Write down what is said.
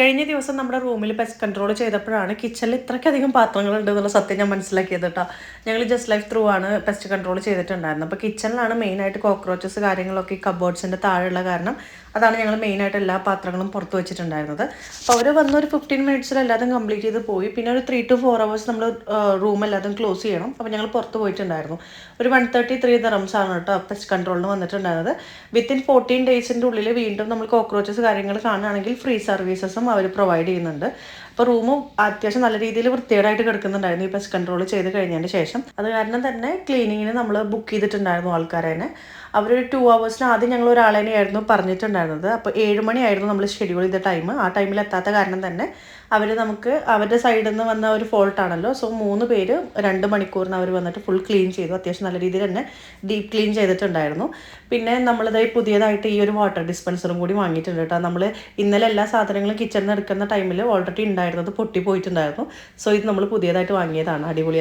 കഴിഞ്ഞ ദിവസം നമ്മുടെ റൂമിൽ പെസ്റ്റ് കൺട്രോൾ ചെയ്തപ്പോഴാണ് കിച്ചണിൽ ഇത്രയ്ക്കധികം പാത്രങ്ങളുണ്ട് എന്നുള്ള സത്യം ഞാൻ മനസ്സിലാക്കിയത് കേട്ടോ. ഞങ്ങൾ ജസ്റ്റ് ലൈഫ് ത്രൂ ആണ് പെസ്റ്റ് കൺട്രോൾ ചെയ്തിട്ടുണ്ടായിരുന്നത്. അപ്പോൾ കിച്ചണിലാണ് മെയിനായിട്ട് കോക്രോച്ചസ് കാര്യങ്ങളൊക്കെ ഈ കബോർഡ്സിൻ്റെ താഴെയുള്ള കാരണം അതാണ് ഞങ്ങൾ മെയിനായിട്ട് എല്ലാ പാത്രങ്ങളും പുറത്ത് വെച്ചിട്ടുണ്ടായിരുന്നത്. അപ്പോൾ അവർ വന്നൊരു 15 മിനിറ്റ്സിൽ എല്ലാതും കംപ്ലീറ്റ് ചെയ്ത് പോയി. പിന്നെ ഒരു 3 to 4 hours നമ്മൾ റൂം എല്ലാതും ക്ലോസ് ചെയ്യണം. അപ്പോൾ ഞങ്ങൾ പുറത്ത് പോയിട്ടുണ്ടായിരുന്നു. ഒരു 133 dirhams ആണ് കേട്ടോ പെസ്റ്റ് കൺട്രോളിന് വന്നിട്ടുണ്ടായിരുന്നത്. വിത്തിൻ 14 ഡേയ്സിൻ്റെ ഉള്ളിൽ വീണ്ടും നമ്മൾ കോക്രോച്ചസ് കാര്യങ്ങൾ കാണുകയാണെങ്കിൽ ഫ്രീ സർവീസസും അവർ പ്രൊവൈഡ് ചെയ്യുന്നുണ്ട്. അപ്പോൾ റൂമും അത്യാവശ്യം നല്ല രീതിയിൽ വൃത്തികേടായിട്ട് കിടക്കുന്നുണ്ടായിരുന്നു ഈ പെസ്റ്റ് കൺട്രോൾ ചെയ്ത് കഴിഞ്ഞതിന് ശേഷം. അത് കാരണം തന്നെ ക്ലീനിങ്ങിന് നമ്മൾ ബുക്ക് ചെയ്തിട്ടുണ്ടായിരുന്നു ആൾക്കാരെ തന്നെ. അവരൊരു 2 hours ആദ്യം ഞങ്ങൾ ഒരാളെന്നെയായിരുന്നു പറഞ്ഞിട്ടുണ്ടായിരുന്നത്. അപ്പോൾ 7 മണിയായിരുന്നു നമ്മൾ ഷെഡ്യൂൾ ചെയ്ത ടൈം. ആ ടൈമിൽ എത്താത്ത കാരണം തന്നെ അവർ നമുക്ക് അവരുടെ സൈഡിൽ നിന്ന് വന്ന ഒരു ഫോൾട്ടാണല്ലോ. സോ 3 പേര് 2 മണിക്കൂറിന് അവർ വന്നിട്ട് ഫുൾ ക്ലീൻ ചെയ്തു. അത്യാവശ്യം നല്ല രീതിയിൽ തന്നെ ഡീപ്പ് ക്ലീൻ ചെയ്തിട്ടുണ്ടായിരുന്നു. പിന്നെ നമ്മളിതായി പുതിയതായിട്ട് ഈ ഒരു വാട്ടർ ഡിസ്പെൻസറും കൂടി വാങ്ങിയിട്ടുണ്ട് കേട്ടോ. നമ്മൾ ഇന്നലെ എല്ലാ സാധനങ്ങളും കിച്ചണിൽ നിന്ന് എടുക്കുന്ന ടൈമിൽ ഓൾറെഡി ഉണ്ടായിരുന്നത് പൊട്ടിപ്പോയിട്ടുണ്ടായിരുന്നു. സോ ഇത് നമ്മൾ പുതിയതായിട്ട് വാങ്ങിയതാണ്. അടിപൊളിയാണ്.